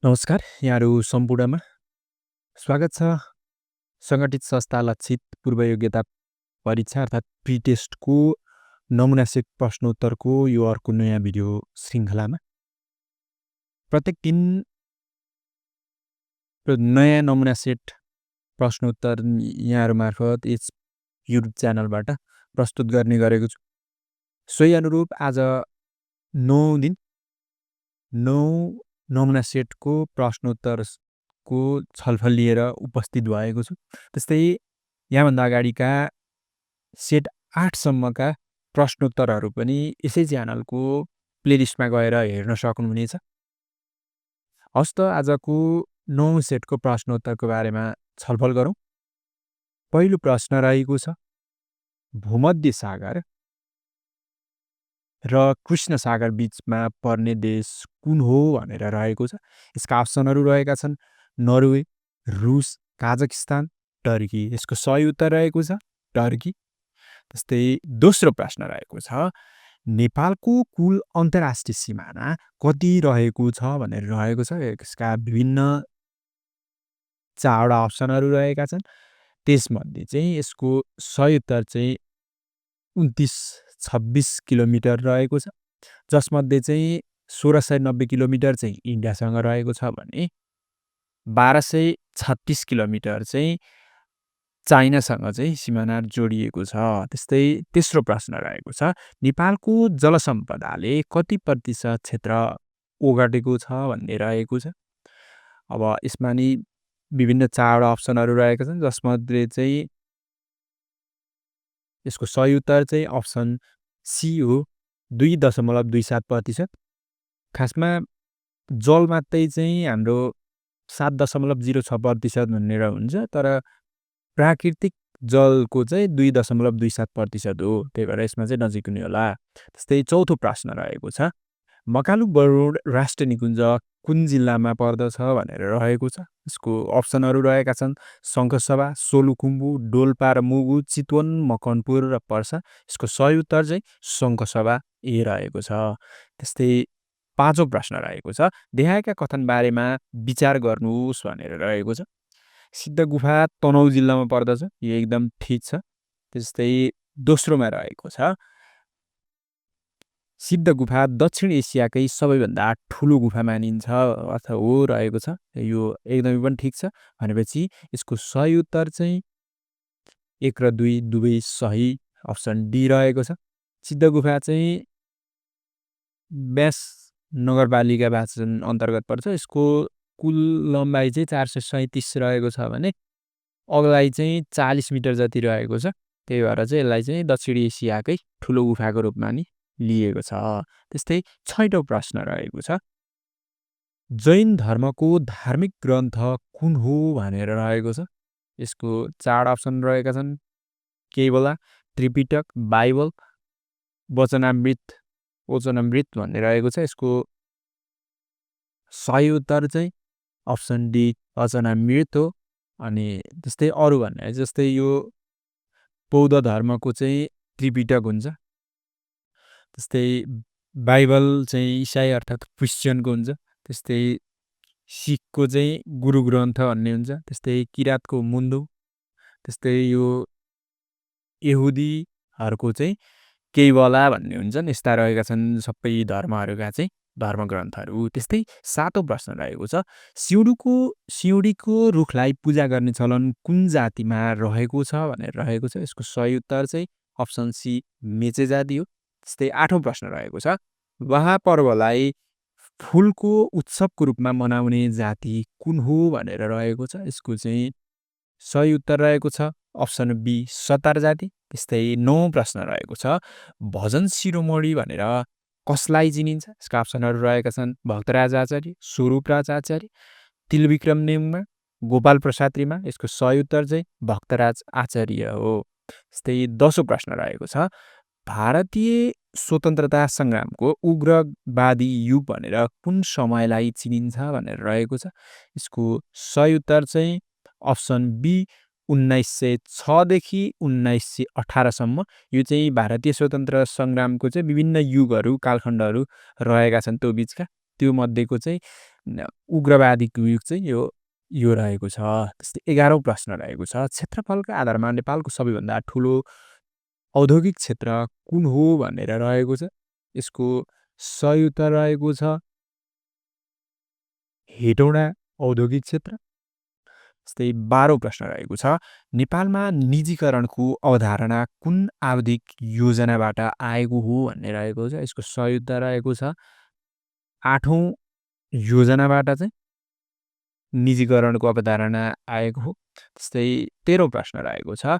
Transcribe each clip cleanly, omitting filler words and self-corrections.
नमस्कार, यहाँहरू सम्पूर्णमा स्वागत छ। सङ्गठित संस्था लक्षित पूर्व योग्यता परीक्षा अर्थात् प्री टेस्टको नमुना सेट प्रश्नोत्तरको यो अर्को नयाँ भिडियो श्रृङ्खलामा। प्रत्येक दिन नयाँ नमुना सेट प्रश्नोत्तर यहाँहरू मार्फत यस युट्युब च्यानलबाट प्रस्तुत गर्ने गरेको छु। सोही अनुरूप आज 9 नमुना सेटको प्रश्नोत्तरको छलफल लिएर उपस्थित भएको छु। त्यस्तै यहाँभन्दा अगाडिका सेट 8 सम्मका प्रश्नोत्तरहरू पनि यसै च्यानलको प्लेलिस्टमा गएर हेर्न सक्नुहुनेछ। हस् त आजको 9 सेटको प्रश्नोत्तरको बारेमा छलफल गरौँ। पहिलो प्रश्न रहेको छ, भूमध्य सागर र कृष्ण सागर बीचमा पर्ने देश कुन हो भनेर रहेको छ। यसका अप्सनहरू रहेका छन् नर्वे, रुस, काजाकिस्तान, टर्की। यसको सही उत्तर रहेको छ टर्की। त्यस्तै दोस्रो प्रश्न रहेको छ, नेपालको कुल अन्तर्राष्ट्रिय सिमाना कति रहेको छ भनेर रहेको छ। यसका विभिन्न 4वटा अप्सनहरू रहेका छन्। त्यसमध्ये चाहिँ यसको सही उत्तर चाहिँ 2926 किलोमिटर रहेको छ, जसमध्ये चाहिँ 1690 किलोमिटर चाहिँ इन्डियासँग रहेको छ भने 1236 किलोमिटर चाहिँ चाइनासँग चाहिँ सिमाना जोडिएको छ। त्यस्तै तेस्रो प्रश्न रहेको छ, नेपालको जलसम्पदाले कति प्रतिशत क्षेत्र ओगटेको छ भन्ने रहेको छ। अब यसमा नि विभिन्न 4वटा अप्सनहरू रहेका छन्, जसमध्ये चाहिँ यसको सही उत्तर चाहिँ अप्सन सी हो, 2.27%। खासमा जल मात्रै चाहिँ हाम्रो 7.06% भनेर हुन्छ, तर प्राकृतिक जलको चाहिँ 2.27% हो। त्यही भएर यसमा चाहिँ नजिक हुने होला। त्यस्तै चौथो प्रश्न रहेको छ, मकालु बरुड राष्ट्रिय निकुञ्ज कुन जिल्लामा पर्दछ भनेर रहेको छ। यसको अप्सनहरू रहेका छन् शङ्खसभा, सोलुखुम्बु, डोल्पा र मुगु, चितवन, मकनपुर र पर्सा। यसको सही उत्तर चाहिँ शङ्खसभा ए रहेको छ। त्यस्तै पाँचौं प्रश्न रहेको छ, देखाएका कथन बारेमा विचार गर्नुहोस् भनेर रहेको छ। सिद्ध गुफा तनहुँ जिल्लामा पर्दछ, यो एकदम ठिक छ। त्यस्तै दोस्रोमा रहेको छ, सिद्ध गुफा दक्षिण एसियाकै सबैभन्दा ठुलो गुफा मानिन्छ अथवा हो रहेको छ, यो एकदमै पनि ठिक छ। भनेपछि यसको सही उत्तर चाहिँ 1 र 2 दुवै सही, अप्सन डी रहेको छ। सिद्ध गुफा चाहिँ ब्यास नगरपालिकावाचन अन्तर्गत पर्छ। यसको कुल लम्बाइ चाहिँ 437 रहेको छ भने अग्लाइ चाहिँ 40 मिटर जति रहेको छ। त्यही भएर चाहिँ यसलाई चाहिँ दक्षिण एसियाकै ठुलो गुफाको रूपमा नि लिएको छ। त्यस्तै 6औं प्रश्न रहेको छ, जैन धर्मको धार्मिक ग्रन्थ कुन हो भनेर रहेको छ। यसको 4 अप्सन रहेका छन्, केवला, त्रिपिटक, बाइबल, वचनामृत भन्ने रहेको छ। यसको सही उत्तर चाहिँ अप्सन डी वचनामृत हो। अनि त्यस्तै अरू भन्ने जस्तै यो बौद्ध धर्मको चाहिँ त्रिपिटक हुन्छ। त्यस्तै बाइबल चाहिँ इसाई अर्थात् क्रिस्चियनको हुन्छ। त्यस्तै सिखको चाहिँ गुरु ग्रन्थ भन्ने हुन्छ। त्यस्तै किरातको मुन्दु। त्यस्तै यो यहुदीहरूको चाहिँ केवला भन्ने हुन्छन्। यस्ता रहेका छन् सबै धर्महरूका चाहिँ धर्मग्रन्थहरू। त्यस्तै 7औं प्रश्न रहेको छ, सिउँडीको रुखलाई पूजा गर्ने चलन कुन जातिमा रहेको छ भनेर रहेको छ। यसको सही उत्तर चाहिँ अप्सन सी मेचे जाति हो। त्यस्तै 8औं प्रश्न रहेको छ, वाहा पर्वलाई फुलको उत्सवको रूपमा मनाउने जाति कुन हो भनेर रहेको छ। यसको चाहिँ सही उत्तर रहेको छ अप्सन बी सतार जाति। त्यस्तै 9औं प्रश्न रहेको छ, भजन शिरोमणि भनेर कसलाई चिनिन्छ। यसका अप्सनहरू रहेका छन् भक्तराज आचार्य, स्वरूपराज आचार्य, तिलविक्रम नेङ्मा, गोपाल प्रसाद रिमा। यसको सही उत्तर चाहिँ भक्तराज आचार्य हो। त्यस्तै 10औं प्रश्न रहेको छ, भारतीय स्वतन्त्रता सङ्ग्रामको उग्रवादी युग भनेर कुन समयलाई चिनिन्छ भनेर रहेको छ। यसको सही उत्तर चाहिँ अप्सन बी 1906 देखि 1918 सम्म। यो चाहिँ भारतीय स्वतन्त्र सङ्ग्रामको चाहिँ विभिन्न युगहरू कालखण्डहरू रहेका छन् त्यो बीचका। त्यो मध्येको चाहिँ उग्रवादीको युग चाहिँ यो रहेको छ। त्यस्तै 11औं प्रश्न रहेको छ, क्षेत्रफलका आधारमा नेपालको सबैभन्दा ठुलो औद्योगिक क्षेत्र कुन हो भनेर रहेको छ। यसको सही उत्तर रहेको छ हेटौँडा औद्योगिक क्षेत्र। त्यस्तै 12औं प्रश्न रहेको छ, नेपालमा निजीकरणको अवधारणा कुन आवधिक योजनाबाट आएको हो भन्ने रहेको छ। यसको सही उत्तर रहेको छ 8औं योजनाबाट चाहिँ निजीकरणको अवधारणा आएको हो। त्यस्तै 13औं प्रश्न रहेको छ,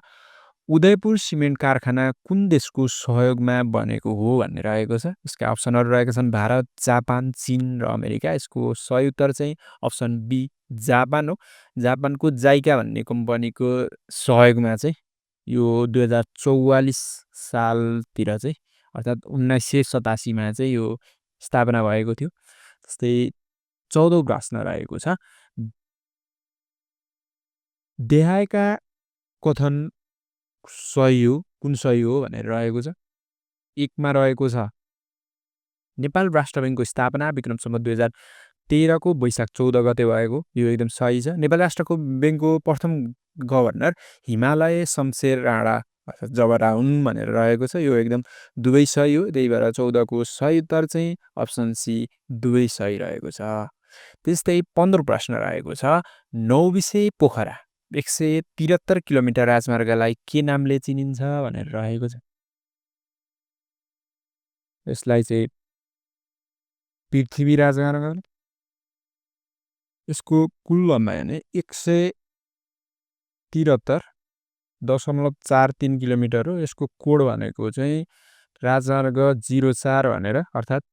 उदयपुर सिमेन्ट कारखाना कुन देशको सहयोगमा बनेको हो भन्ने रहेको छ। यसका अप्सनहरू रहेका छन् भारत, जापान, चीन र अमेरिका। यसको सही उत्तर चाहिँ अप्सन बी जापान हो। जापानको जाइका भन्ने कम्पनीको सहयोगमा चाहिँ यो 2044 सालतिर चाहिँ अर्थात् 1987 मा चाहिँ यो स्थापना भएको थियो। त्यस्तै 14औं प्रश्न रहेको छ, देहायका कथन सही हो, कुन सही हो भनेर रहेको छ। 1 मा रहेको छ नेपाल राष्ट्र बैङ्कको स्थापना विक्रम सम्वत 2013 को वैशाख 14 गते भएको, यो एकदम सही छ। नेपाल राष्ट्रको बैङ्कको प्रथम गभर्नर हिमालय शमशेर राणा अर्थात् जवाहरलाल हुन् भनेर रहेको छ, यो एकदम दुवै सही हो। त्यही भएर 14 को सही उत्तर चाहिँ अप्सन सी दुवै सही रहेको छ। त्यस्तै 15औं प्रश्न रहेको छ, नौबिसे पोखरा 173 किलोमिटर राजमार्गलाई के नामले चिनिन्छ भनेर रहेको छ। यसलाई चाहिँ पृथ्वी राजमार्ग। यसको कुल लम्बाइ भने 173.43 किलोमिटर हो। यसको कोड भनेको चाहिँ राजमार्ग 04 भनेर अर्थात्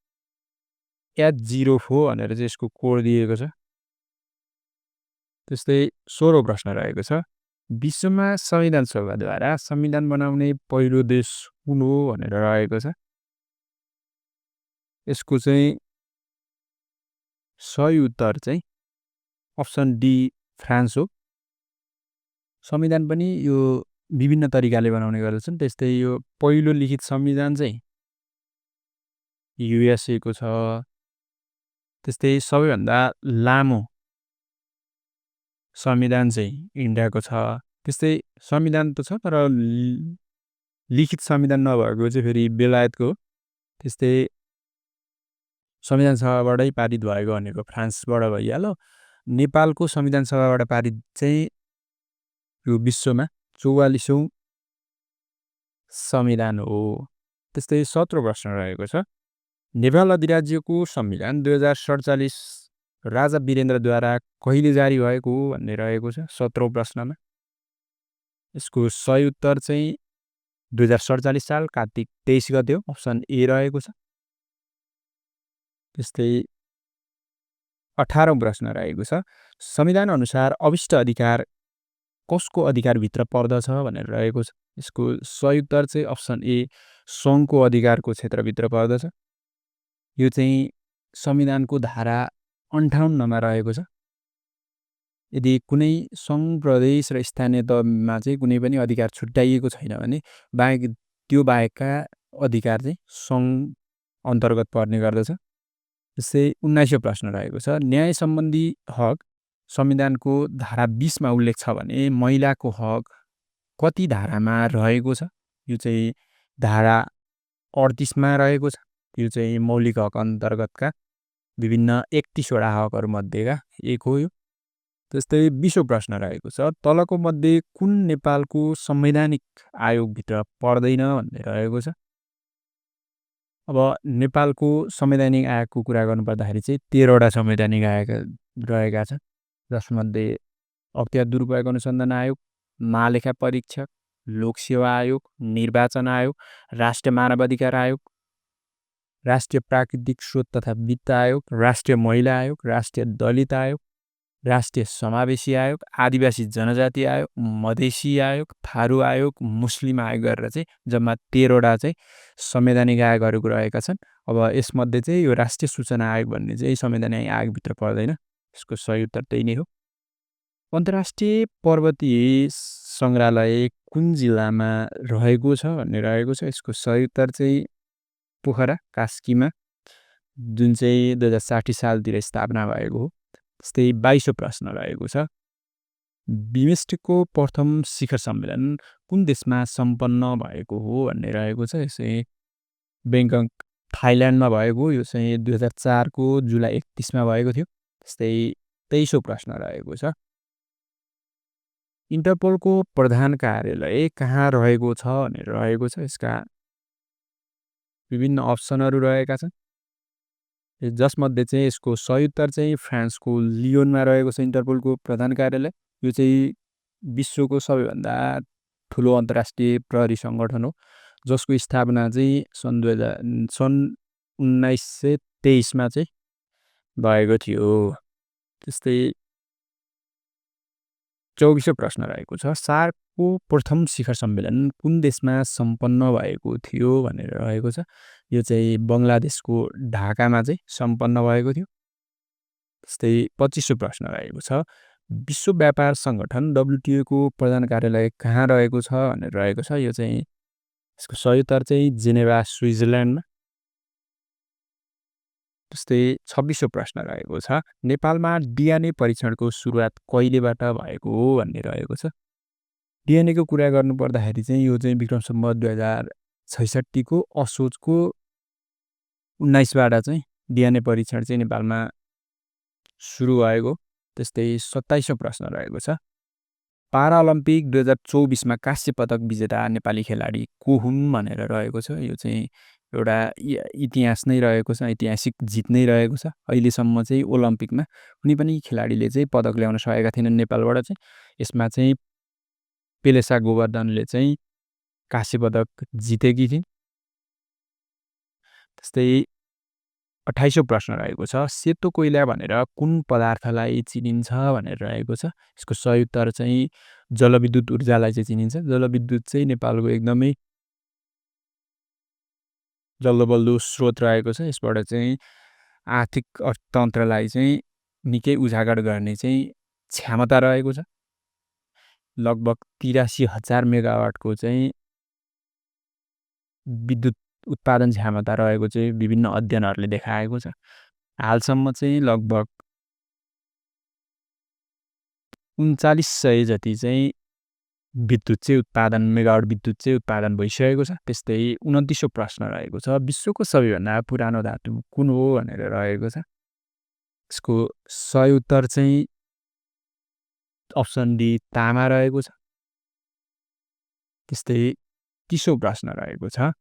H04 भनेर चाहिँ यसको कोड दिएको छ। त्यस्तै 16औं प्रश्न रहेको छ, विश्वमा संविधान सभाद्वारा संविधान बनाउने पहिलो देश कुन हो भनेर रहेको छ। यसको चाहिँ सही उत्तर चाहिँ अप्सन डी फ्रान्स हो। संविधान पनि यो विभिन्न तरिकाले बनाउने गर्दछन्। त्यस्तै यो पहिलो लिखित संविधान चाहिँ युएसए को छ। त्यस्तै सबैभन्दा लामो संविधान चाहिँ इन्डियाको छ। त्यस्तै संविधान त छ तर लिखित संविधान नभएको चाहिँ फेरि बेलायतको हो। त्यस्तै संविधान सभाबाटै पारित भएको भनेको फ्रान्सबाट भइहाल्यो। नेपालको संविधान सभाबाट पारित चाहिँ यो विश्वमा 44औं संविधान हो। त्यस्तै 17औं प्रश्न रहेको छ, नेपाल अधिराज्यको संविधान 2047 राजा वीरेन्द्रद्वारा कहिले जारी भएको हो भन्ने रहेको छ 17औं प्रश्नमा। यसको सही उत्तर चाहिँ 2047 साल कार्तिक 23 गते हो, अप्सन ए रहेको छ। त्यस्तै 18औं प्रश्न रहेको छ, संविधान अनुसार अभिष्ट अधिकार कसको अधिकारभित्र पर्दछ भनेर रहेको छ। यसको सही उत्तर चाहिँ अप्सन ए सङ्घको अधिकारको क्षेत्रभित्र पर्दछ। यो चाहिँ संविधानको धारा 58 मा रहेको छ। यदि कुनै सङ्घ प्रदेश र स्थानीय तहमा चाहिँ कुनै पनि अधिकार छुट्याइएको छैन भने बाहेक त्यो बाहेकका अधिकार चाहिँ सङ्घ अन्तर्गत पर्ने गर्दछ। त्यसै 19औं प्रश्न रहेको छ, न्याय सम्बन्धी हक संविधानको धारा 20 मा उल्लेख छ भने महिलाको हक कति धारामा रहेको छ। यो चाहिँ धारा 38 मा रहेको छ। यो चाहिँ मौलिक हक अन्तर्गतका विभिन्न 31 वटा हकहरू मध्येका एक हो यो। त्यस्तै 20औं प्रश्न रहेको छ, तलको मध्ये कुन नेपालको संवैधानिक आयोगभित्र पर्दैन भन्ने रहेको छ। अब नेपालको संवैधानिक आयोगको कुरा गर्नुपर्दाखेरि चाहिँ 13 वटा संवैधानिक आयोग रहेका छन्, जसमध्ये अख्तियार दुरुपयोग अनुसन्धान आयोग, महालेखा परीक्षक, लोकसेवा आयोग, निर्वाचन आयोग, राष्ट्रिय मानव अधिकार आयोग, राष्ट्रिय प्राकृतिक स्रोत तथा वित्त आयोग, राष्ट्रिय महिला आयोग, राष्ट्रिय दलित आयोग, राष्ट्रिय समावेशी आयोग, आदिवासी जनजाति आयोग, मधेसी आयोग, थारू आयोग, मुस्लिम आयोग गरेर चाहिँ जम्मा 13 वटा चाहिँ संवैधानिक आयोगहरू रहेका छन्। अब यसमध्ये चाहिँ यो राष्ट्रिय सूचना आयोग भन्ने चाहिँ संवैधानिक आयोगभित्र पर्दैन। यसको सही उत्तर त्यही नै हो। अन्तर्राष्ट्रिय पर्वतीय सङ्ग्रहालय कुन जिल्लामा रहेको छ भन्ने रहेको छ। यसको सही उत्तर चाहिँ पोखरा कास्कीमा। जुन चाहिँ 2060 सालतिर स्थापना भएको हो। त्यस्तै 22औं प्रश्न रहेको छ। बिमस्टेकको प्रथम शिखर सम्मेलन कुन देशमा सम्पन्न भएको हो भन्ने रहेको छ। यसै ब्याङ्कक थाइल्यान्डमा भएको, यो चाहिँ 2004 को जुलाई 31 मा भएको थियो। त्यस्तै 23औं प्रश्न रहेको छ। इन्टरपोलको प्रधान कार्यालय कहाँ रहेको छ भनेर रहेको छ। यसका विभिन्न अप्सनहरू रहेका छन्, जसमध्ये चाहिँ यसको सही उत्तर चाहिँ फ्रान्सको लियोनमा रहेको छ इन्टरपोलको प्रधान कार्यालय। यो चाहिँ विश्वको सबैभन्दा ठुलो अन्तर्राष्ट्रिय प्रहरी सङ्गठन हो, जसको स्थापना चाहिँ सन् 1923 मा चाहिँ भएको थियो। त्यस्तै 24औं प्रश्न रहेको छ। सार्कको प्रथम शिखर सम्मेलन कुन देशमा सम्पन्न भएको थियो भनेर रहेको छ। यो चाहिँ बङ्गलादेशको ढाकामा चाहिँ सम्पन्न भएको थियो। त्यस्तै 25औं प्रश्न रहेको छ। विश्व व्यापार सङ्गठन WTO को प्रधान कार्यालय कहाँ रहेको छ भनेर रहेको छ। यो चाहिँ यसको सही उत्तर चाहिँ जेनेभा स्विजरल्यान्डमा। त्यस्तै 26औं प्रश्न रहेको छ। नेपालमा DNA परीक्षणको सुरुवात कहिलेबाट भएको हो भन्ने रहेको छ। DNA को कुरा गर्नुपर्दाखेरि चाहिँ यो चाहिँ विक्रम सम्वत 2066 को असोजको 19 बाट चाहिँ DNA परीक्षण चाहिँ नेपालमा सुरु भएको। त्यस्तै 27औं प्रश्न रहेको छ। पाराओलम्पिक 2024 मा काँस्य पदक विजेता नेपाली खेलाडी को हुन् भनेर रहेको छ। यो चाहिँ एउटा इतिहास नै रहेको छ, ऐतिहासिक जित नै रहेको छ। अहिलेसम्म चाहिँ ओलम्पिकमा कुनै पनि खेलाडीले चाहिँ पदक ल्याउन सकेका थिएनन् नेपालबाट चाहिँ। यसमा चाहिँ पेलेसा गोवर्धनले चाहिँ काँस्य पदक जितेकी थिइन्। त्यस्तै 28औं प्रश्न रहेको छ। सेतो कोइला भनेर कुन पदार्थलाई चिनिन्छ भनेर रहेको छ। यसको सही उत्तर चाहिँ जलविद्युत ऊर्जालाई चाहिँ चिनिन्छ। जलविद्युत चाहिँ नेपालको एकदमै जल्दोबल्दो स्रोत रहेको छ। यसबाट चाहिँ आर्थिक अर्थतन्त्रलाई चाहिँ निकै उजागर गर्ने चाहिँ क्षमता रहेको छ। लगभग 83,000 मेगावाटको चाहिँ विद्युत उत्पादन क्षमता रहेको चाहिँ विभिन्न अध्ययनहरूले देखाएको छ। हालसम्म चाहिँ लगभग 3900 जति चाहिँ विद्युत चाहिँ उत्पादन, मेगावाट विद्युत चाहिँ उत्पादन भइसकेको छ। त्यस्तै 29औं प्रश्न रहेको छ। विश्वको सबैभन्दा पुरानो धातु कुन हो भनेर रहेको छ। यसको सही उत्तर चाहिँ अप्सन डी तामा रहेको छ। त्यस्तै 30औं प्रश्न रहेको छ।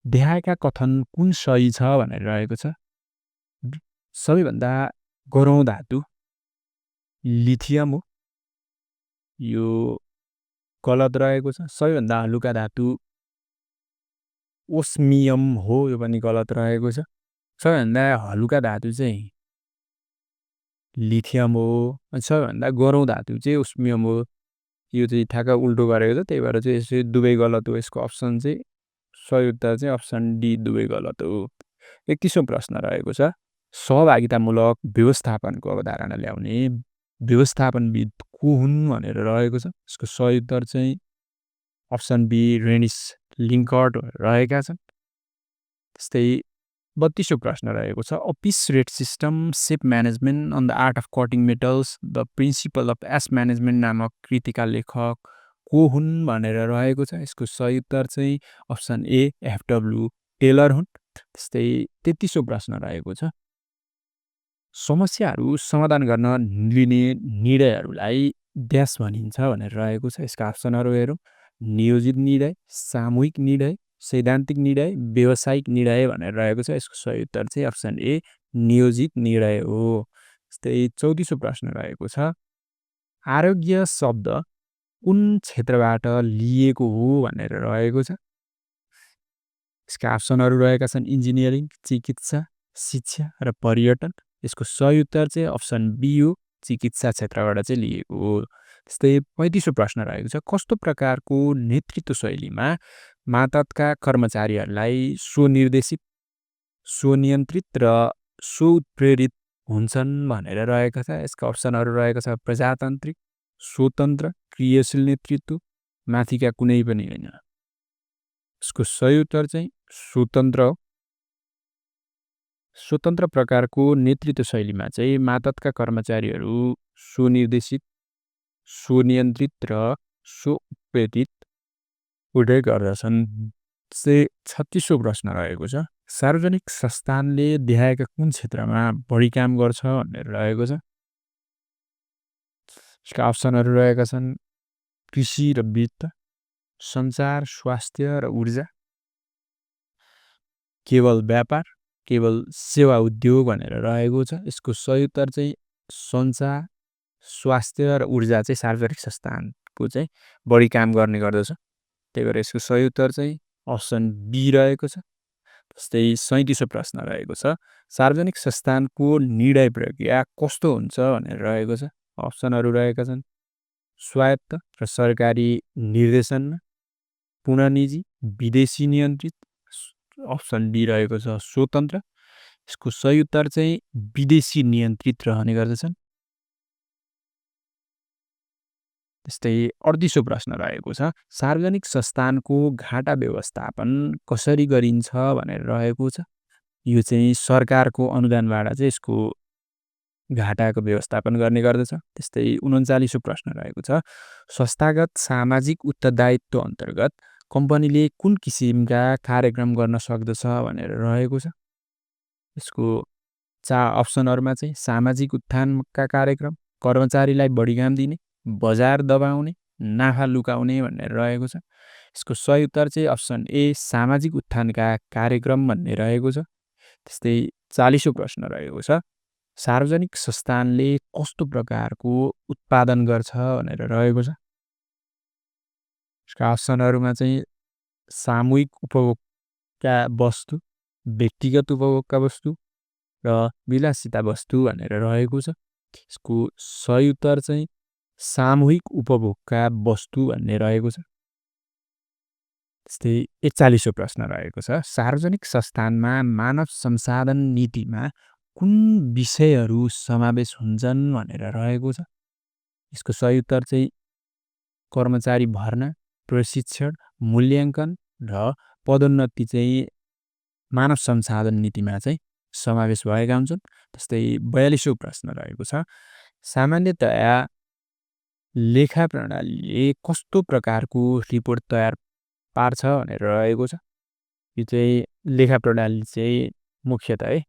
देखाएका कथन कुन सही छ भनेर रहेको छ। सबैभन्दा गह्रौँ धातु लिथियम हो, यो गलत रहेको छ। सबैभन्दा हलुका धातु ओस्मियम हो, यो पनि गलत रहेको छ। सबैभन्दा हलुका धातु चाहिँ लिथियम हो, अनि सबैभन्दा गह्रौँ धातु चाहिँ ओस्मियम हो। यो चाहिँ ठ्याक्क उल्टो गरेको छ, त्यही भएर चाहिँ यसो दुवै गलत हो। यसको अप्सन चाहिँ सही उत्तर चाहिँ अप्सन डी दुवै गलत हो। 31औं प्रश्न रहेको छ। सहभागितामूलक व्यवस्थापनको अवधारणा ल्याउने व्यवस्थापनविद को हुन् भनेर रहेको छ। यसको सही उत्तर चाहिँ अप्सन बी रेनिस लिङ्कर्ट रहेका छन्। त्यस्तै 32औं प्रश्न रहेको छ। अपिस rate system shop management on the art of cutting metals the principle of S management नामक कृतिका लेखक को हुन् भनेर रहेको छ। यसको सही उत्तर चाहिँ अप्सन ए एफडब्ल्यू टेलर हुन्। त्यस्तै 33औं प्रश्न रहेको छ। समस्याहरू समाधान गर्न लिने निर्णयहरूलाई ड्यास भनिन्छ भनेर रहेको छ। यसका अप्सनहरू हेरौँ। नियोजित निर्णय, सामूहिक निर्णय, सैद्धान्तिक निर्णय, व्यावसायिक निर्णय भनेर रहेको छ। यसको सही उत्तर चाहिँ अप्सन ए नियोजित निर्णय हो। त्यस्तै 34औं प्रश्न रहेको छ। आरोग्य शब्द कुन क्षेत्रबाट लिएको हो भनेर रहेको छ। यसका अप्सनहरू रहेका छन् इन्जिनियरिङ, चिकित्सा, शिक्षा र पर्यटन। यसको सही उत्तर चाहिँ अप्सन बी हो, चिकित्सा क्षेत्रबाट चाहिँ लिएको हो। त्यस्तै 35औं प्रश्न रहेको छ। कस्तो प्रकारको नेतृत्व शैलीमा मातहतका कर्मचारीहरूलाई स्वनिर्देशित, स्वनियन्त्रित र स्वउत्प्रेरित हुन्छन् भनेर रहेको छ। यसका अप्सनहरू रहेको छ प्रजातान्त्रिक, स्वतन्त्र, क्रियाशील नेतृत्व, माथिका कुनै पनि होइन। यसको सही उत्तर चाहिँ स्वतन्त्र हो। स्वतन्त्र प्रकारको नेतृत्व शैलीमा चाहिँ मातहतका कर्मचारीहरू स्वनिर्देशित, स्वनियन्त्रित र स्वप्रेरित हुँदै गर्दछन्। चाहिँ 36औं प्रश्न रहेको छ। सार्वजनिक संस्थानले देखाएका कुन क्षेत्रमा बढी काम गर्छ भनेर रहेको छ। यसका अप्सनहरू रहेका छन् कृषि र वित्त, सञ्चार, स्वास्थ्य र ऊर्जा, केवल व्यापार, केवल सेवा उद्योग भनेर रहेको छ। यसको सही उत्तर चाहिँ सञ्चार, स्वास्थ्य र ऊर्जा चाहिँ सार्वजनिक संस्थानको चाहिँ बढी काम गर्ने गर्दछ। त्यही भएर यसको सही उत्तर चाहिँ अप्सन बी रहेको छ। जस्तै 37औं प्रश्न रहेको छ। सार्वजनिक संस्थानको निर्णय प्रक्रिया कस्तो हुन्छ भनेर रहेको छ। अप्सनहरू रहेका छन् स्वायत्त र सरकारी निर्देशनमा, पुनः निजी, विदेशी नियन्त्रित, अप्सन डी रहेको छ स्वतन्त्र। यसको सही उत्तर चाहिँ विदेशी नियन्त्रित रहने गर्दछन्। त्यस्तै 38औं प्रश्न रहेको छ। सार्वजनिक संस्थानको घाटा व्यवस्थापन कसरी गरिन्छ भनेर रहेको छ। यो चाहिँ सरकारको अनुदानबाट चाहिँ यसको घाटाको व्यवस्थापन गर्ने गर्दछ। त्यस्तै 39औं प्रश्न रहेको छ। संस्थागत सामाजिक उत्तरदायित्व अन्तर्गत कम्पनीले कुन किसिमका कार्यक्रम गर्न सक्दछ भनेर रहेको छ। यसको अप्सनहरूमा चाहिँ सामाजिक उत्थानका कार्यक्रम, कर्मचारीलाई बढी काम दिने, बजार दबाउने, नाफा लुकाउने भनेर रहेको छ। यसको सही उत्तर चाहिँ अप्सन ए सामाजिक उत्थानका कार्यक्रम भन्ने रहेको छ। त्यस्तै 40औं प्रश्न रहेको छ। सार्वजनिक संस्थानले कस्तो प्रकारको उत्पादन गर्छ भनेर रहेको छ। यसका अप्सनहरूमा चाहिँ सामूहिक उपभोगका वस्तु, व्यक्तिगत उपभोगका वस्तु र विलासिता वस्तु भनेर रहेको छ। यसको सही उत्तर चाहिँ सामूहिक उपभोगका वस्तु भन्ने रहेको छ। त्यस्तै 41औं प्रश्न रहेको छ। सार्वजनिक संस्थानमा मानव संसाधन नीतिमा कुन विषयहरू समावेश हुन्छन् भनेर रहेको छ। यसको सही उत्तर चाहिँ कर्मचारी भर्ना, प्रशिक्षण, मूल्याङ्कन र पदोन्नति चाहिँ मानव संसाधन नीतिमा चाहिँ समावेश भएका हुन्छन्। त्यस्तै 42औं प्रश्न रहेको छ। सामान्यतया लेखा प्रणालीले कस्तो प्रकारको रिपोर्ट तयार पार्छ भनेर रहेको छ। यो चाहिँ लेखा प्रणाली चाहिँ मुख्यतः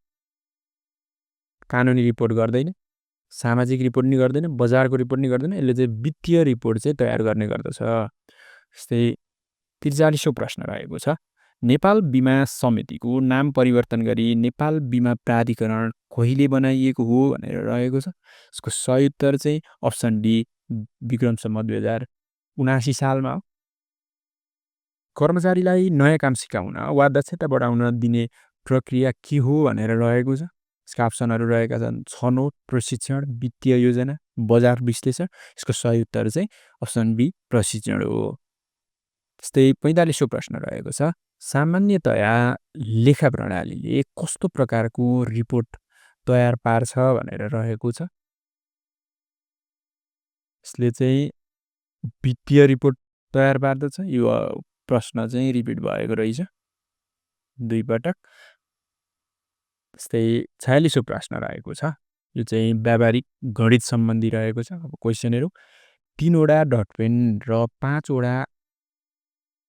कानुनी रिपोर्ट गर्दैन, सामाजिक रिपोर्ट नि गर्दैन, बजारको रिपोर्ट नि गर्दैन। यसले चाहिँ वित्तीय रिपोर्ट चाहिँ तयार गर्ने गर्दछ। जस्तै 43औं प्रश्न रहेको छ। नेपाल बीमा समितिको नाम परिवर्तन गरी नेपाल बीमा प्राधिकरण कहिले बनाइएको हो भनेर रहेको छ। यसको सही उत्तर चाहिँ अप्सन डी विक्रम सम्वत 2079 सालमा हो। कर्मचारीलाई नयाँ काम सिकाउन वा दक्षता बढाउन दिने प्रक्रिया के हो भनेर रहेको छ। यसका अप्सनहरू रहेका छन् छनौट, प्रशिक्षण, वित्तीय योजना, बजार विश्लेषण। यसको सही उत्तर चाहिँ अप्सन बी प्रशिक्षण हो। त्यस्तै 45औं प्रश्न रहेको छ। सामान्यतया लेखा प्रणालीले कस्तो प्रकारको रिपोर्ट तयार पार्छ भनेर रहेको छ। यसले चाहिँ वित्तीय रिपोर्ट तयार पार्दछ। यो प्रश्न चाहिँ रिपिट भएको रहेछ 2 पटक। त्यस्तै 46औं प्रश्न रहेको छ। यो चाहिँ व्यावहारिक गणित सम्बन्धी रहेको छ। अब क्वेसनहरू 3 वटा डट पेन र 5 वटा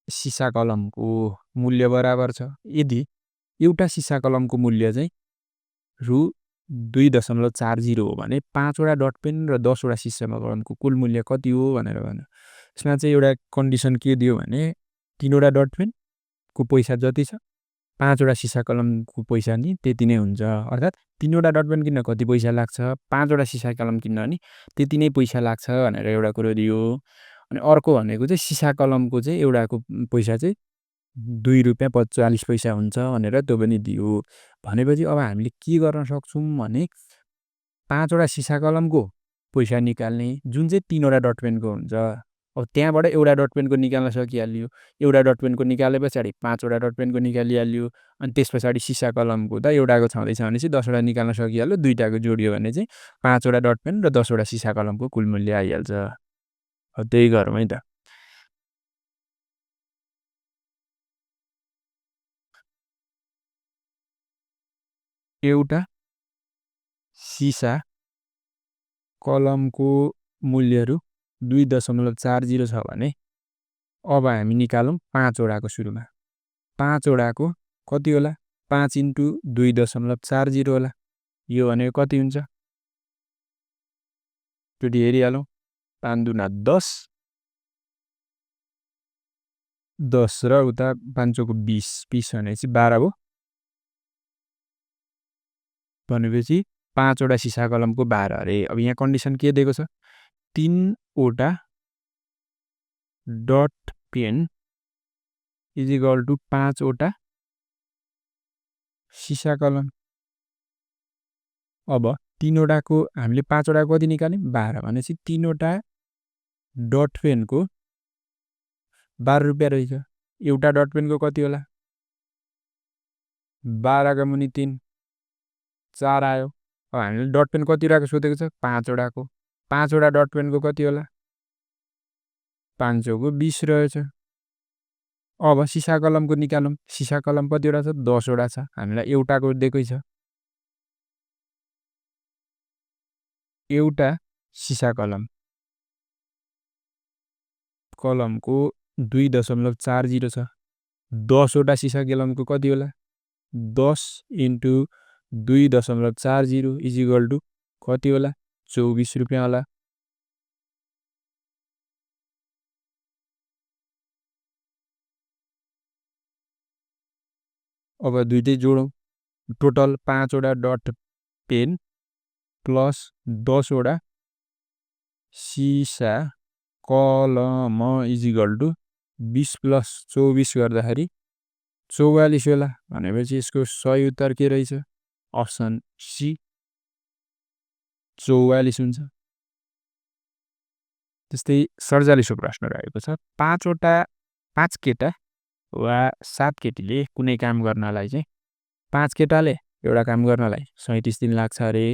सिसा कलमको मूल्य बराबर छ। यदि एउटा सिसा कलमको मूल्य चाहिँ रु 2.40 हो भने 5 वटा डट पेन र 10 वटा सिसा कलमको कुल मूल्य कति हो भनेर भन्नु। यसमा चाहिँ एउटा कन्डिसन के दियो भने 3 वटा डट पेनको पैसा जति छ 5 वटा सिसा कलमको पैसा नि त्यति नै हुन्छ। अर्थात् 3 वटा डट पेन किन्न कति पैसा लाग्छ, 5 वटा सिसा कलम किन्न नि त्यति नै पैसा लाग्छ भनेर एउटा कुरो दियो। अनि अर्को भनेको चाहिँ सिसा कलमको चाहिँ एउटाको पैसा चाहिँ ₹2.40 हुन्छ भनेर त्यो पनि दियो। भनेपछि अब हामीले के गर्न सक्छौँ भने 5 वटा सिसा कलमको पैसा निकाल्ने जुन चाहिँ 3 वटा डट पेनको हुन्छ। अब त्यहाँबाट एउटा डट पेनको निकाल्न सकिहाल्यो। एउटा डट पेनको निकाले पछाडि 5 वटा डट पेनको निकालिहाल्यो। अनि त्यस पछाडि सिसा कलमको त एउटाको छँदैछ भने चाहिँ 10 वटा निकाल्न सकिहाल्यो। दुईटाको जोडियो भने चाहिँ 5 वटा डट पेन र 10 वटा सिसा कलमको कुल मूल्य आइहाल्छ। त्यही गरौँ है त। एउटा सिसा कलमको मूल्यहरू 2.40 छ भने अब हामी निकालौँ 5 वटाको सुरुमा 5 वटाको कति होला 5 इन्टु 2.40 होला यो भनेको कति हुन्छ चोटी हेरिहालौँ 5 दुना 10 10 र उता 5 चौको 20 20 भनेपछि 12 भयो भनेपछि 5 वटा सिसा कलमको 12 अरे अब यहाँ कन्डिसन के दिएको छ 3 वटा dot pen is equal to 5 वटा सिसा कलम अब 3 वटाको हामीले 5 वटाको कति निकाल्यौँ 12 भनेपछि 3 वटा डट पेनको 12 रुपियाँ रहेछ एउटा डट पेनको कति होला 12 का मुनि 3 4 आयो अब हामीले डट पेन कति वटाको सोधेको छ 5 वटाको 5 वटा डट पेनको कति होला 5 चौको 20 रहेछ अब सिसा कलमको निकालौँ सिसा कलम कति वटा छ 10 वटा छ हामीलाई एउटाको दिएकै छ एउटा सिसा कलमको 2.40 छ 10 वटा सिसा कलमको कति होला 10 इन्टु 2.40 इज इक्वल टु कति होला 24 रुपियाँ होला अब दुईटै जोडौँ टोटल 5 वटा डट पेन प्लस 10 वटा सिसा कलम इज इक्वल टु 20 प्लस 24 गर्दाखेरि 44 होला भनेपछि यसको सही उत्तर के रहेछ अप्सन सी 44 हुन्छ त्यस्तै 47औं प्रश्न रहेको छ 5 केटा वा 7 केटीले कुनै काम गर्नलाई चाहिँ 5 केटाले एउटा काम गर्नलाई 37 दिन लाग्छ अरे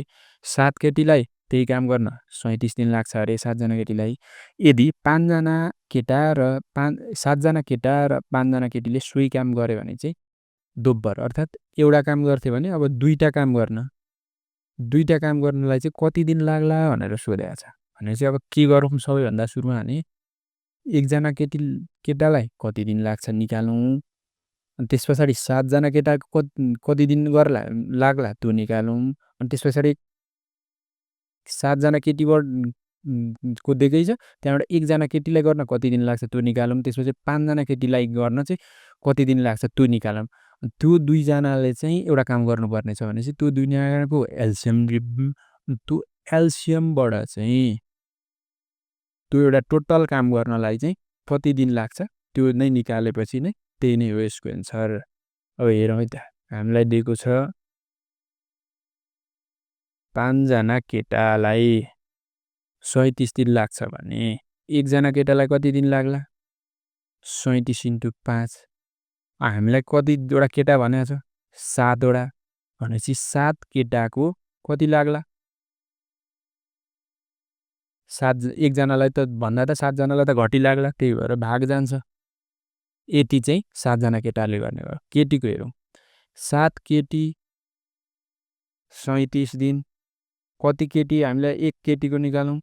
7 केटीलाई त्यही काम गर्न 37 दिन लाग्छ अरे 7 जना केटीलाई यदि 5 जना केटा र 7 जना केटा र 5 जना केटीले सोही काम गरे भने चाहिँ दोब्बर अर्थात् एउटा काम गर्थे भने अब दुईटा काम गर्नलाई चाहिँ कति दिन लाग्ला भनेर सोधेको छ भने चाहिँ अब के गरौँ सबैभन्दा सुरुमा भने एकजना केटालाई कति दिन लाग्छ निकालौँ अनि त्यसपछि 7 जना केटाको कति दिन लाग्ला त्यो निकालौँ अनि त्यसपछि 7 जना केटीबाट को दिएकै छ त्यहाँबाट एकजना केटीलाई गर्न कति दिन लाग्छ त्यो निकालौँ त्यसपछि 5 जना केटीलाई गर्न चाहिँ कति दिन लाग्छ त्यो निकालौँ त्यो दुईजनाले चाहिँ एउटा काम गर्नुपर्ने छ भनेपछि त्यो दुईजनाको एलसियमबाट चाहिँ त्यो एउटा टोटल काम गर्नलाई चाहिँ कति दिन लाग्छ त्यो नै निकालेपछि नै त्यही नै हो यसको एन्सर अब हेरौँ है त हामीलाई दिएको छ 5 जना केटालाई 37 दिन लाग्छ भने एकजना केटालाई कति दिन लाग्ला 37 इन्टु 5 हामीलाई कति वटा केटा भनेको छ 7 वटा भनेपछि 7 केटाको कति लाग्ला 7 एकजनालाई त भन्दा त 7 जनालाई त घटी लाग्ला त्यही भएर भाग जान्छ यति चाहिँ 7 जना केटाले गर्ने हो केटीको हेरौँ 7 केटी 37 दिन कति केटी हामीलाई एक केटीको निकालौँ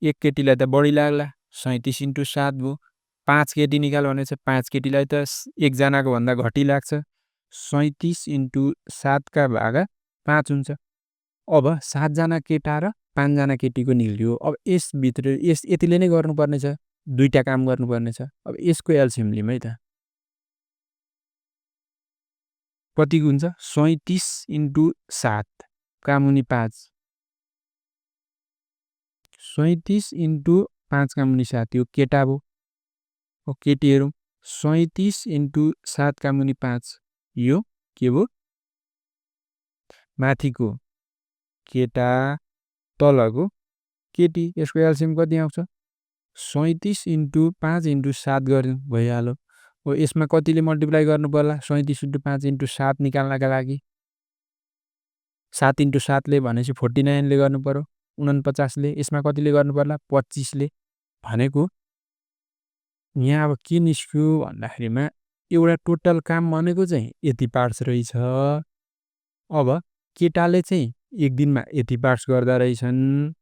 एक केटीलाई त बढी लाग्ला 37 इन्टु 7 भयो 5 केटी निकाल्यो भने चाहिँ 5 केटीलाई त एकजनाको भन्दा घटी लाग्छ 37 इन्टु 7 का भागा 5 हुन्छ अब 7 जना केटा र 5 जना केटीको निक्ल्यो अब यसभित्र यतिले नै गर्नुपर्ने छ दुईटा काम गर्नुपर्ने छ अब यसको एलसिएम लिउँ है त कति हुन्छ 37 इन्टु 7 का मुनि 5 37 इन्टु 5 का मुनि 7 यो केटा भयो केटी हेरौँ 37 इन्टु 7 का मुनि 5 यो के भयो माथिको केटा तलको केटी यसको एलसिएम कति आउँछ 37 इन्टु 5 इन्टु 7 गर्नु भइहाल्यो हो यसमा कतिले मल्टिप्लाई गर्नु पर्ला 37 इन्टु 5 इन्टु 7 निकाल्नका लागि 7 इन्टु 7 ले भनेपछि 49 ले गर्नु पर्यो 49 ले यसमा कतिले गर्नु पर्ला 25 ले भनेको यहाँ अब के निस्क्यो भन्दाखेरिमा एउटा टोटल काम भनेको चाहिँ यति पार्ट्स रहेछ अब केटाले चाहिँ एक दिनमा यति पार्ट्स गर्दा रहेछन्,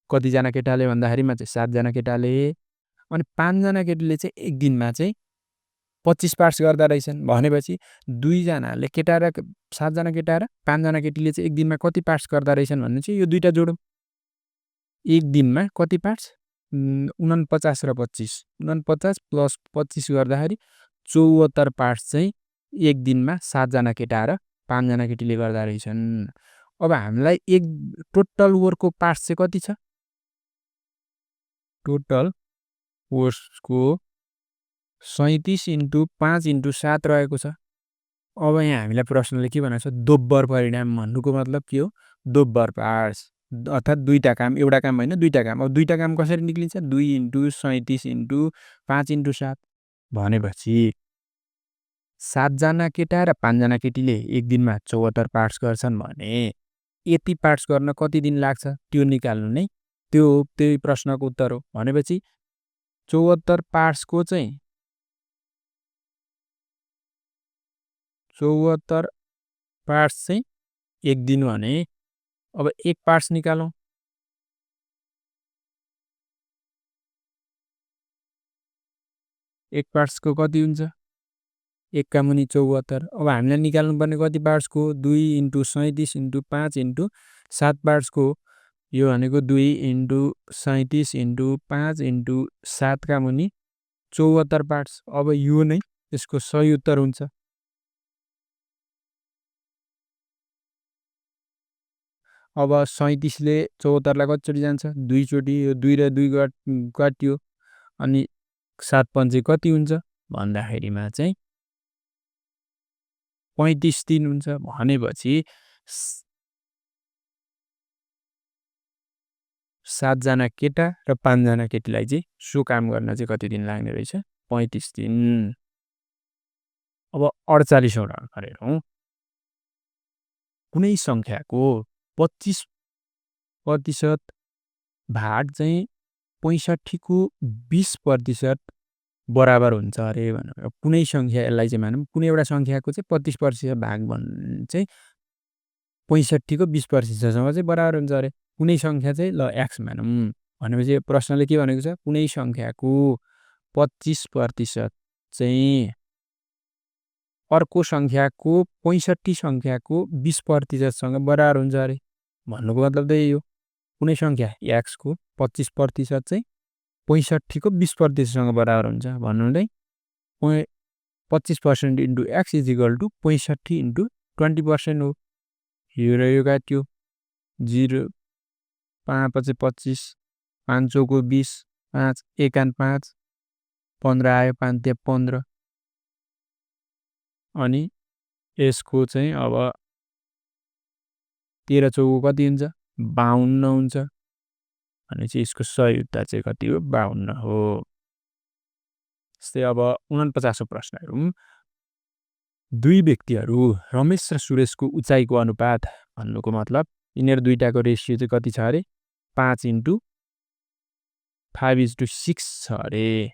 कतिजना केटाले भन्दाखेरिमा चाहिँ 7 जना केटाले, अनि 5 जना केटीले चाहिँ एक दिनमा चाहिँ 25 पार्ट्स गर्दा रहेछन् भनेपछि 2 जनाले केटा र 7 जना केटा र 5 जना केटीले चाहिँ एक दिनमा कति पार्ट्स गर्दा रहेछन् भन्ने चाहिँ यो दुईटा जोडौँ। एक दिनमा कति पार्ट्स? 49 र 25, 49 प्लस 25 गर्दाखेरि 74 पार्ट्स चाहिँ एक दिनमा 7 जना केटा र 5 जना केटीले गर्दा रहेछन्। अब हामीलाई एक टोटल वर्कको पार्ट्स चाहिँ कति छ? टोटल वर्कको 37 × 5 × 7 रहेको छ। अब यहाँ हामीलाई प्रश्नले के भनेको छ? दोब्बर परिणाम भन्नुको मतलब के हो? दोब्बर पार्ट्स, अर्थात् दुईटा काम, एउटा काम होइन दुईटा काम। अब दुईटा काम कसरी निक्लिन्छ? 2 × 37 × 5 × 7 भनेपछि 7 जना केटा र 5 जना केटीले एक दिनमा 74 पार्ट्स गर्छन् भने यति पार्ट्स गर्न कति दिन लाग्छ? त्यो निकाल्नु नै त्यही प्रश्नको उत्तर हो। भनेपछि 74 पार्ट्सको चाहिँ 74 पार्ट्स चाहिँ एक दिन भने अब एक पार्ट्स निकालौँ। एक पार्ट्सको कति हुन्छ? 1 का मुनि 74। अब हामीलाई निकाल्नुपर्ने कति पार्ट्सको? 2 × 37 × 5 × 7 पार्ट्सको। यो भनेको 2 × 37 × 5 × 7 का मुनि 74 पार्ट्स। अब यो नै यसको सही उत्तर हुन्छ। अब 37 ले 74 लाई कतिचोटि जान्छ? 2 चोटि। यो 2 र 2 काटियो अनि 7 पञ्चे कति हुन्छ भन्दाखेरिमा चाहिँ 35 दिन हुन्छ। भनेपछि 7 जना केटा र 5 जना केटीलाई चाहिँ सो काम गर्न चाहिँ कति दिन लाग्ने रहेछ? 35 दिन। अब 48औं प्रश्न हेरौँ। कुनै संख्याको 25% भाग चाहिँ 65 को 20% बराबर हुन्छ अरे भनेर। कुनै संख्या, यसलाई चाहिँ मानौँ कुनै एउटा संख्याको चाहिँ 25% भाग चाहिँ 65 को 20%सँग चाहिँ बराबर हुन्छ अरे। कुनै संख्या चाहिँ ल x मानौँ भनेपछि प्रश्नले के भनेको छ? कुनै संख्याको 25% चाहिँ अर्को संख्याको 65 संख्याको 20%सँग बराबर हुन्छ अरे। भन्नुको मतलब त यही हो। कुनै संख्या x को 25% चाहिँ 65 को 20%सँग बराबर हुन्छ भन्नु नै 25% × x = 65 × 20% हो। यो र यो काट्यो 0, 5 × 25, 5 चौको 20, 5 1 आन 5, 15 आयो, 5 तिया 15 अनि यसको चाहिँ अब 13 चौको कति हुन्छ? 52 हुन्छ। भनेपछि यसको सही उत्तर चाहिँ कति हो? 52 हो। जस्तै अब 49औं प्रश्न हेरौँ। दुई व्यक्तिहरू रमेश र सुरेशको उचाइको अनुपात भन्नुको मतलब यिनीहरू दुईटाको रेसियो चाहिँ कति छ अरे? 5 × 5:6 छ अरे।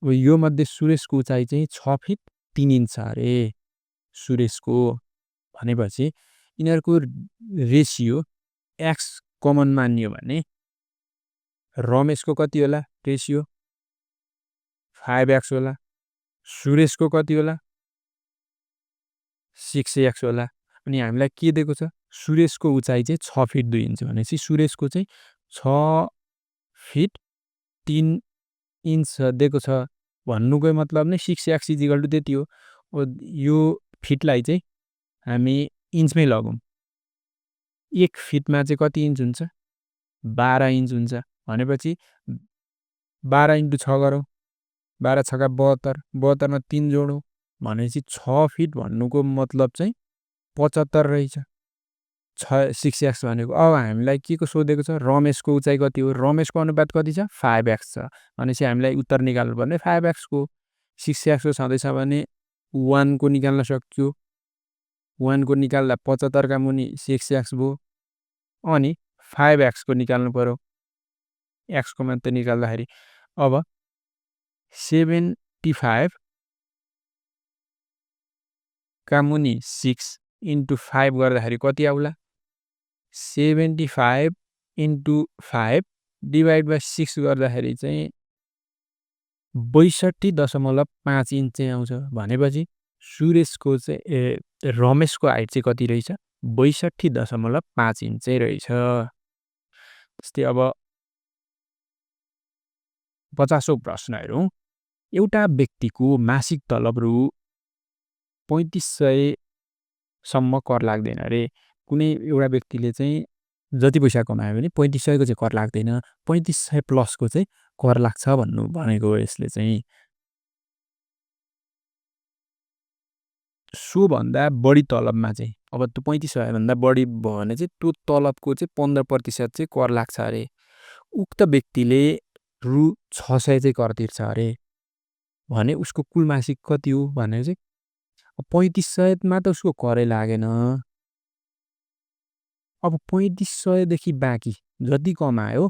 अब यो मध्ये सुरेशको उचाइ चाहिँ 6 फिट 3 इन्च छ अरे सुरेशको। भनेपछि यिनीहरूको रेसियो x कमन मानियो भने रमेशको कति होला रेसियो? 5x होला। सुरेशको कति होला? 6x होला। अनि हामीलाई के दिएको छ? सुरेशको उचाइ चाहिँ 6 फिट 2 इन्च भनेपछि सुरेशको चाहिँ 6 फिट 3 इन्च दिएको छ भन्नुको मतलब नै 6x = त्यति हो। यो फिटलाई चाहिँ हामी इन्चमै लगौँ। 1 फिटमा चाहिँ कति इन्च हुन्छ? 12 इन्च हुन्छ। भनेपछि 12 × 6 गरौँ। 12 × 6 = 72, 72 मा 3 जोडौँ भनेपछि 6 फिट भन्नुको मतलब चाहिँ 75 रहेछ। 6x भनेको। अब हामीलाई के को सोधेको छ? रमेशको उचाइ कति हो? रमेशको अनुपात कति छ? 5x छ। भनेपछि हामीलाई उत्तर निकाल्नु पर्ने 5x को। 6x को छँदैछ भने 1 को निकाल्न सक्यो। 1 को निकाल्दा 75 का मुनि 6x भयो। अनि 5x को निकाल्नु पर्यो। x को मात्र निकाल्दाखेरि अब 75 का मुनि 6 इन्टु 5 गर्दाखेरि कति आउला 75 इन्टु 5 डिभाइड बाई 6 गर्दाखेरि चाहिँ 62.5 इन्च चाहिँ आउँछ भनेपछि सुरेशको चाहिँ रमेशको हाइट चाहिँ कति रहेछ 62.5 इन्च चाहिँ रहेछ। जस्तै अब 50औं प्रश्न हेरौँ। एउटा व्यक्तिको मासिक तलब रु 3500 सम्म कर लाग्दैन अरे कुनै एउटा व्यक्तिले चाहिँ जति पैसा कमायो भने 3500 को चाहिँ कर लाग्दैन 3500 प्लसको चाहिँ कर लाग्छ भन्नु भनेको यसले चाहिँ सोभन्दा बढी तलबमा चाहिँ अब त्यो 3500 भन्दा बढी भयो भने चाहिँ त्यो तलबको चाहिँ 15% चाहिँ कर लाग्छ अरे उक्त व्यक्तिले रु 600 चाहिँ कर तिर्छ अरे भने उसको कुल मासिक कति हो भने चाहिँ 3500 मा त उसको करै लागेन अब 3500 देखि बाँकी जति कमायो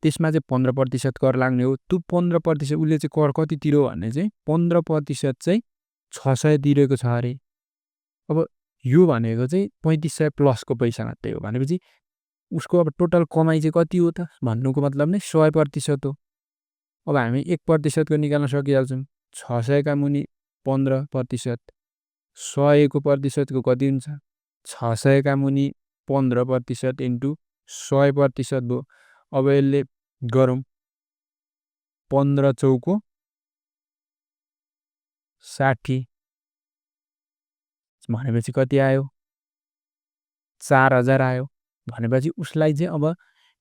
त्यसमा चाहिँ 15% कर लाग्ने हो त्यो 15% उसले चाहिँ कर कति तिर्यो भने चाहिँ 15% चाहिँ 600 तिरेको छ अरे अब यो भनेको चाहिँ 3500 प्लसको पैसा मात्रै हो भनेपछि उसको अब टोटल कमाइ चाहिँ कति हो त भन्नुको मतलब नै 100% हो अब हामी 1% को निकाल्न सकिहाल्छौँ 600 का मुनि 15% 100 को प्रतिशतको कति हुन्छ 600 का मुनि 15% इन्टु 100% भयो अब यसले गरौँ 15 चौको 60 भनेपछि कति आयो 4000 आयो भनेपछि उसलाई चाहिँ अब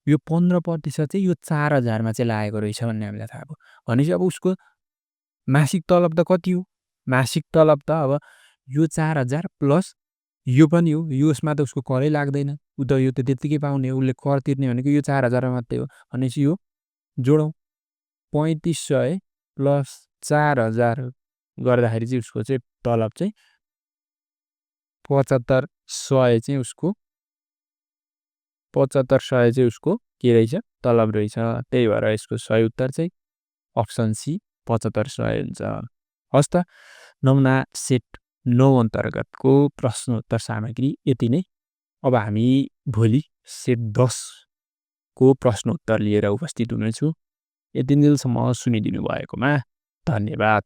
यो 15% चाहिँ यो 4000 मा चाहिँ लागेको रहेछ भन्ने हामीलाई थाहा भयो भनेपछि अब उसको मासिक तलब त कति हो मासिक तलब त अब यो 4000 प्लस यो पनि हो यसमा त उसको करै लाग्दैन उ त यो त त्यतिकै पाउने हो उसले कर तिर्ने भनेको यो 4000 मात्रै हो भनेपछि यो जोडौँ 3500 प्लस 4000 गर्दाखेरि चाहिँ उसको चाहिँ तलब चाहिँ 7500 चाहिँ उसको 7500 चाहिँ उसको के रहेछ तलब रहेछ त्यही भएर यसको सही उत्तर चाहिँ अप्सन सी 7500 हुन्छ। हस् त नमुना सेट 9 अन्तर्गतको प्रश्नोत्तर सामग्री यति नै अब हामी भोलि सेट 10 को प्रश्नोत्तर लिएर उपस्थित हुनेछु यति दिनसम्म सुनिदिनु भएकोमा धन्यवाद।